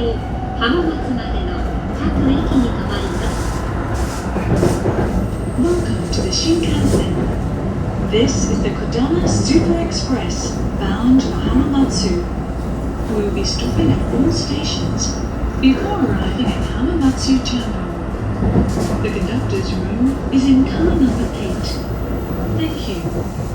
に浜松までの各駅に停まります。 Welcome to the Shinkansen. This is the Kodama Super Express bound for Hamamatsu. We will be stopping at all stations before arriving at Hamamatsu Terminal. The conductor's room is in car number 8. Thank you.